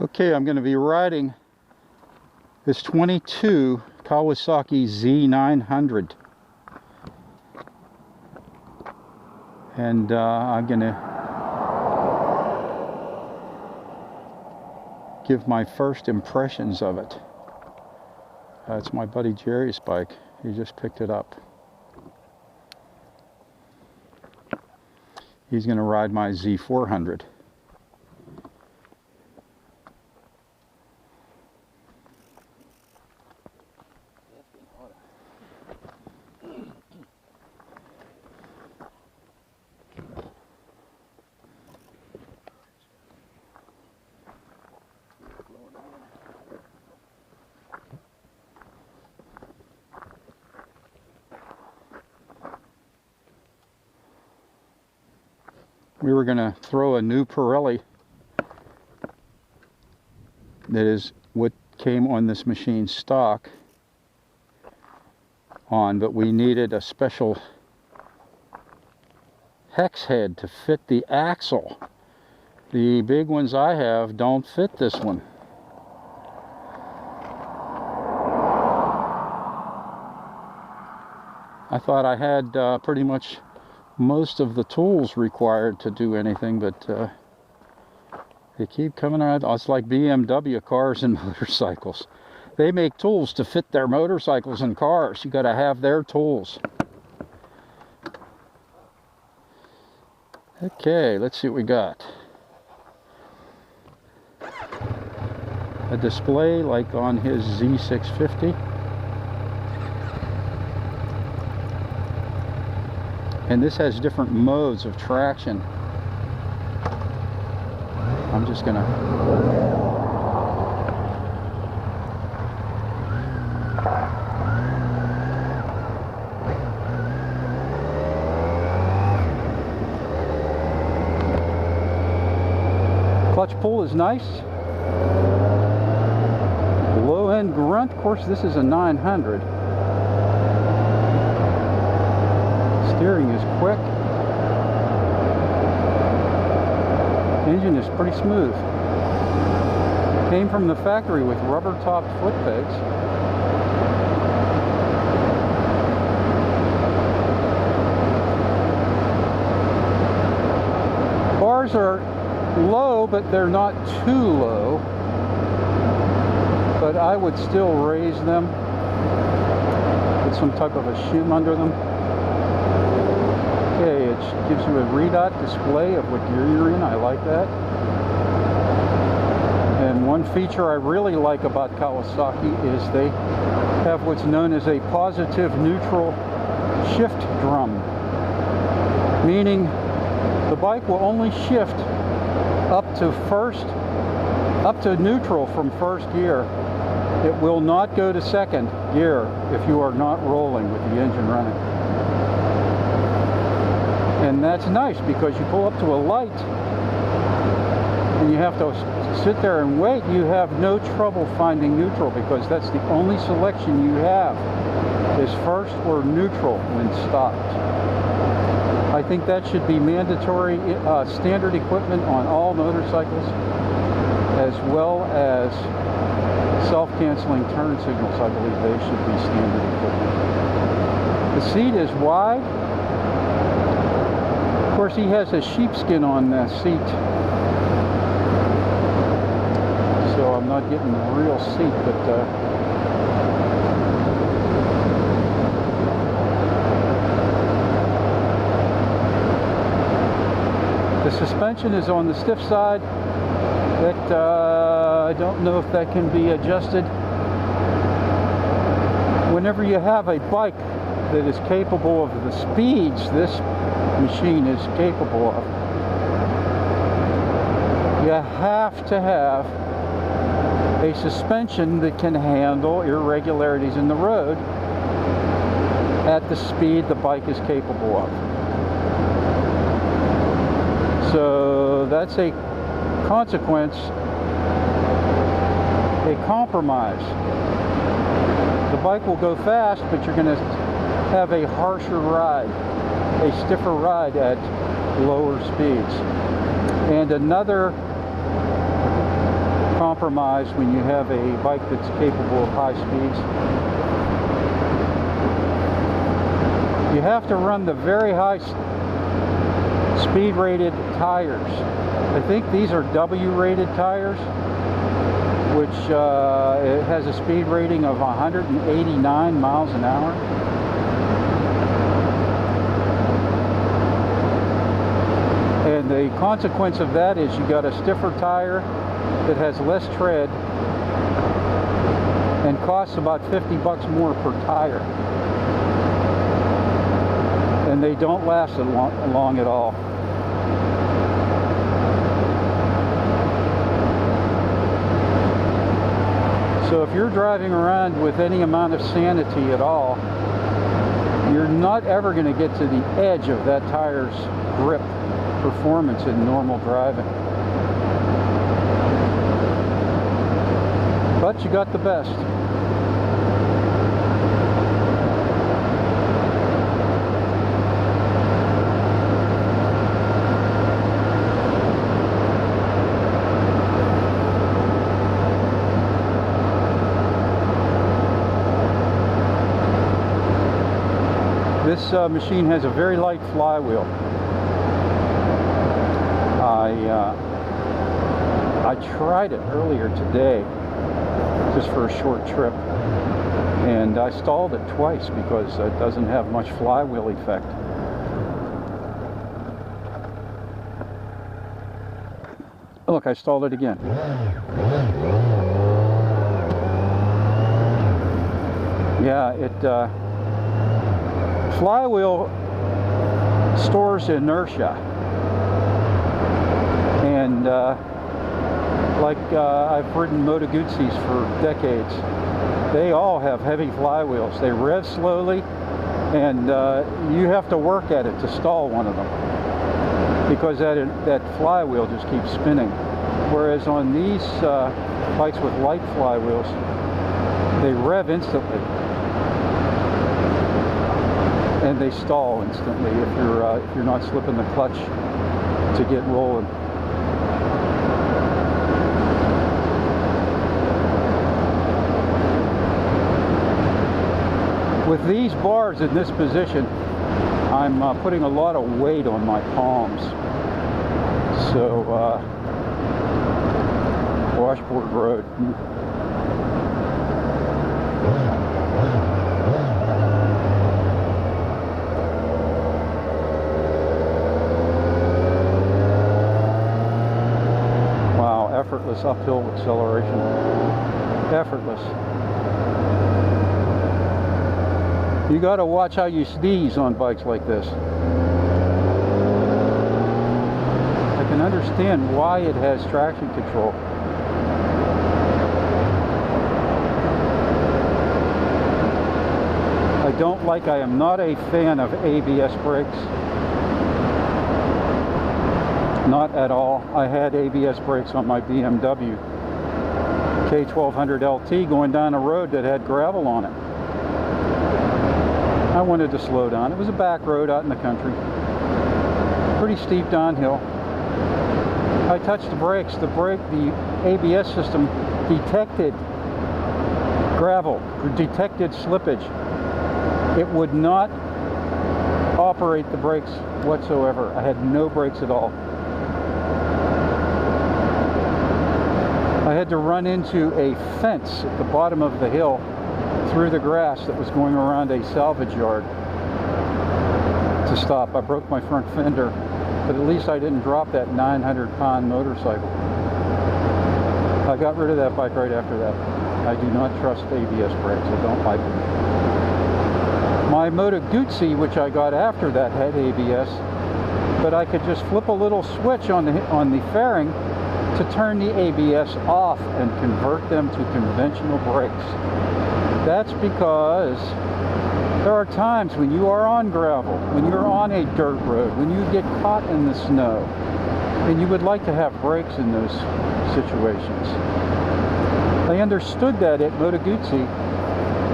Okay, I'm going to be riding this 22 Kawasaki Z900. And I'm going to give my first impressions of it. It's my buddy Jerry's bike. He just picked it up. He's going to ride my Z400. We were going to throw a new Pirelli that is what came on this machine stock on, but we needed a special hex head to fit the axle. The big ones I have don't fit this one. I thought I had pretty much most of the tools required to do anything, but they keep coming out. It's like BMW cars and motorcycles. They make tools to fit their motorcycles and cars. You got to have their tools. Okay, let's see what we got. A display like on his Z650. And this has different modes of traction. I'm just gonna clutch pull is nice. Low end grunt, of course this is a 900. Steering is quick. Engine is pretty smooth. Came from the factory with rubber topped foot pegs. Bars are low, but they're not too low. But I would still raise them with some type of a shim under them. Okay, it gives you a readout display of what gear you're in. I like that. And one feature I really like about Kawasaki is they have what's known as a positive neutral shift drum. Meaning the bike will only shift up to neutral from first gear. It will not go to second gear if you are not rolling with the engine running. And that's nice because you pull up to a light and you have to sit there and wait. You have no trouble finding neutral because that's the only selection you have is first or neutral when stopped. I think that should be mandatory standard equipment on all motorcycles, as well as self-canceling turn signals. I believe they should be standard equipment. The seat is wide. Of course, he has a sheepskin on the seat, so I'm not getting the real seat, but the suspension is on the stiff side. That I don't know if that can be adjusted. Whenever you have a bike that is capable of the speeds this machine is capable of, you have to have a suspension that can handle irregularities in the road at the speed the bike is capable of. So that's a consequence, a compromise. The bike will go fast, but you're going to have a harsher ride, a stiffer ride at lower speeds. And another compromise when you have a bike that's capable of high speeds. You have to run the very high speed rated tires. I think these are W rated tires, which it has a speed rating of 189 miles an hour. And the consequence of that is you got a stiffer tire that has less tread and costs about 50 bucks more per tire. And they don't last long at all. So if you're driving around with any amount of sanity at all, you're not ever going to get to the edge of that tire's grip performance in normal driving. But you got the best. This machine has a very light flywheel. I tried it earlier today just for a short trip, and I stalled it twice because it doesn't have much flywheel effect. Look, I stalled it again. Yeah, flywheel stores inertia, and I've ridden Moto Guzzi's for decades. They all have heavy flywheels. They rev slowly, and you have to work at it to stall one of them because that flywheel just keeps spinning. Whereas on these bikes with light flywheels, they rev instantly. And they stall instantly if you're not slipping the clutch to get rolling. With these bars in this position, I'm putting a lot of weight on my palms. So washboard road. Effortless uphill acceleration. Effortless. You got to watch how you sneeze on bikes like this. I can understand why it has traction control. I am not a fan of ABS brakes. Not at all. I had ABS brakes on my BMW K1200 LT going down a road that had gravel on it. I wanted to slow down. It was a back road out in the country. Pretty steep downhill. I touched the brakes. The ABS system detected gravel, detected slippage. It would not operate the brakes whatsoever. I had no brakes at all. I had to run into a fence at the bottom of the hill through the grass that was going around a salvage yard to stop. I broke my front fender, but at least I didn't drop that 900-pound motorcycle. I got rid of that bike right after that. I do not trust ABS brakes. I don't like them. My Moto Guzzi, which I got after that, had ABS, but I could just flip a little switch on the fairing to turn the ABS off and convert them to conventional brakes. That's because there are times when you are on gravel, when you're on a dirt road, when you get caught in the snow, and you would like to have brakes in those situations. I understood that at Moto Guzzi,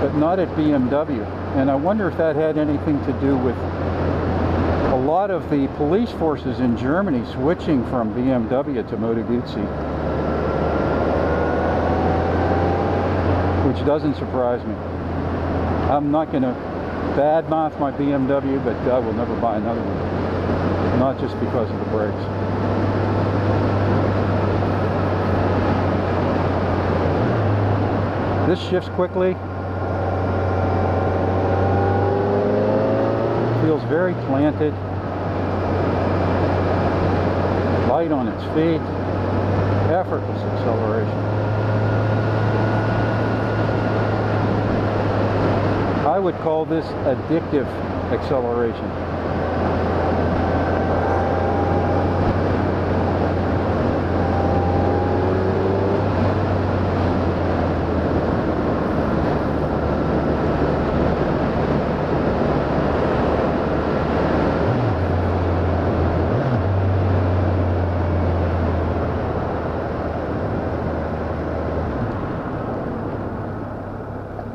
but not at BMW. And I wonder if that had anything to do with a lot of the police forces in Germany switching from BMW to Moto Guzzi. which doesn't surprise me. I'm not going to badmouth my BMW, but I will never buy another one. Not just because of the brakes. This shifts quickly. Feels very planted. Light on its feet. Effortless acceleration. I would call this addictive acceleration.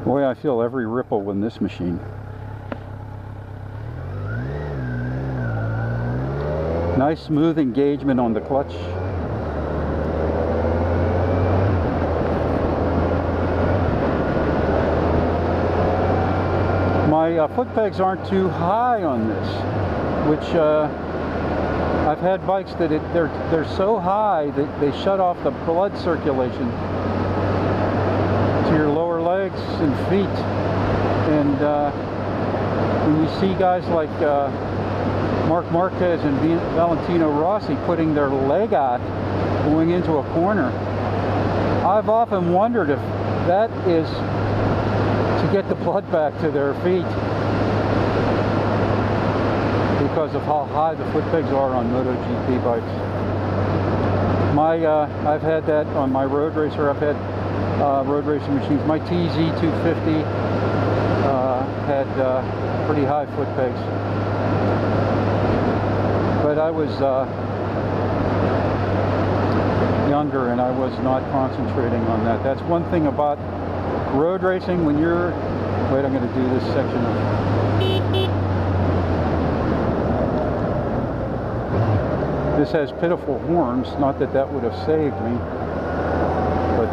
Boy, I feel every ripple in this machine. Nice smooth engagement on the clutch. My foot pegs aren't too high on this, which I've had bikes that they're so high that they shut off the blood circulation to your lower legs and feet. And when you see guys like Marc Marquez and Valentino Rossi putting their leg out going into a corner, I've often wondered if that is to get the blood back to their feet because of how high the foot pegs are on MotoGP bikes. I've had that on my road racer. I've had road racing machines. My TZ250 had pretty high foot pegs, but I was younger and I was not concentrating on that. That's one thing about road racing. When you're, wait, I'm going to do this section of, this has pitiful horns. Not that that would have saved me, but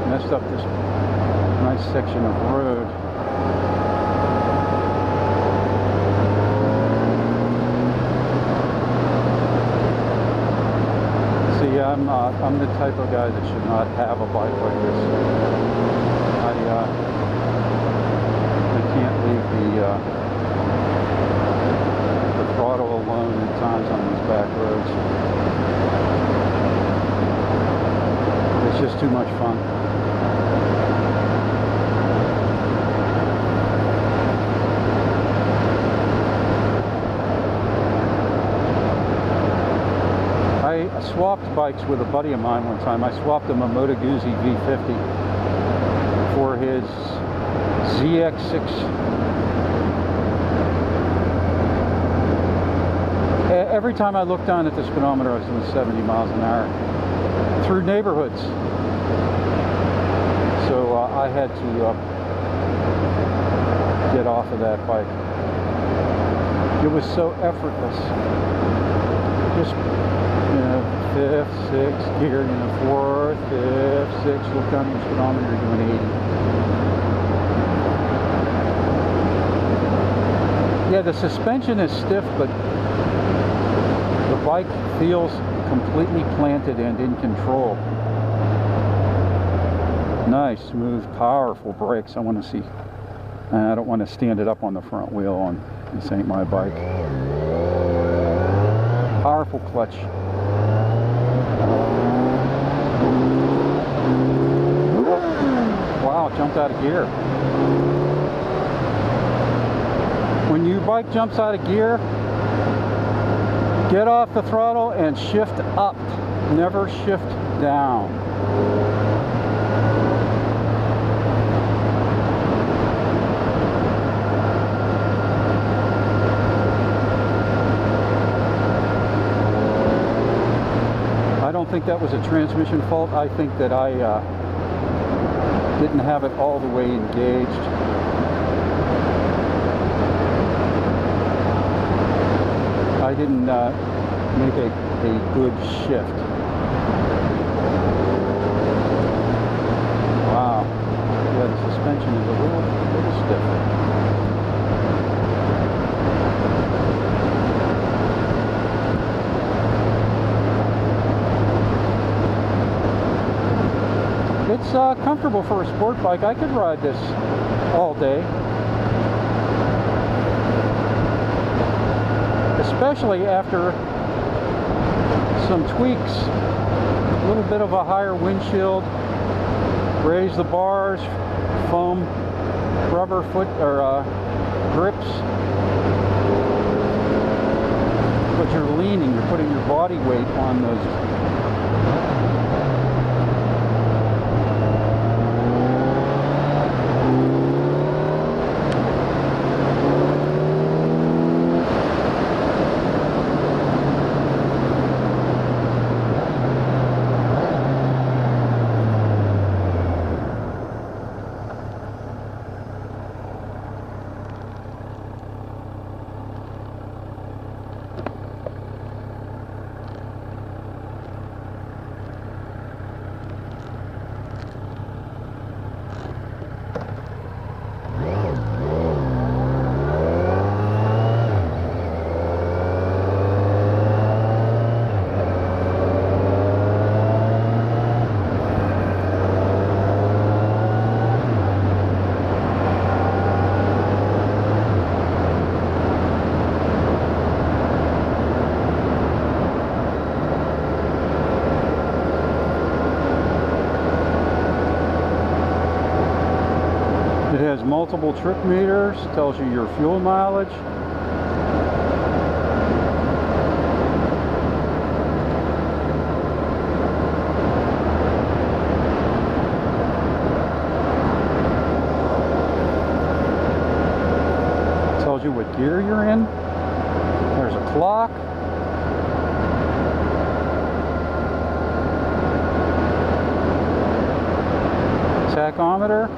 messed up this nice section of road. See, I'm the type of guy that should not have a bike like this. I can't leave the throttle alone at times on these back roads. It's just too much fun. I swapped bikes with a buddy of mine one time. I swapped him a Moto Guzzi V50 for his ZX6. Every time I looked down at the speedometer, I was doing 70 miles an hour through neighborhoods. So I had to get off of that bike. It was so effortless. Just, you know, fifth, sixth gear, you know, fourth, fifth, sixth, look down at your speedometer, you're doing 80. Yeah, the suspension is stiff, but the bike feels completely planted and in control. Nice, smooth, powerful brakes. I want to see. I don't want to stand it up on the front wheel on this ain't my bike. Powerful clutch. Wow, it jumped out of gear. When your bike jumps out of gear, get off the throttle and shift up. Never shift down. I don't think that was a transmission fault. I think that I didn't have it all the way engaged. I didn't make a good shift. Wow. Yeah, It's comfortable for a sport bike. I could ride this all day. Especially after some tweaks. A little bit of a higher windshield. Raise the bars. Foam rubber foot or grips. But you're leaning. You're putting your body weight on those. It has multiple trip meters, tells you your fuel mileage. Tells you what gear you're in. There's a clock. Tachometer.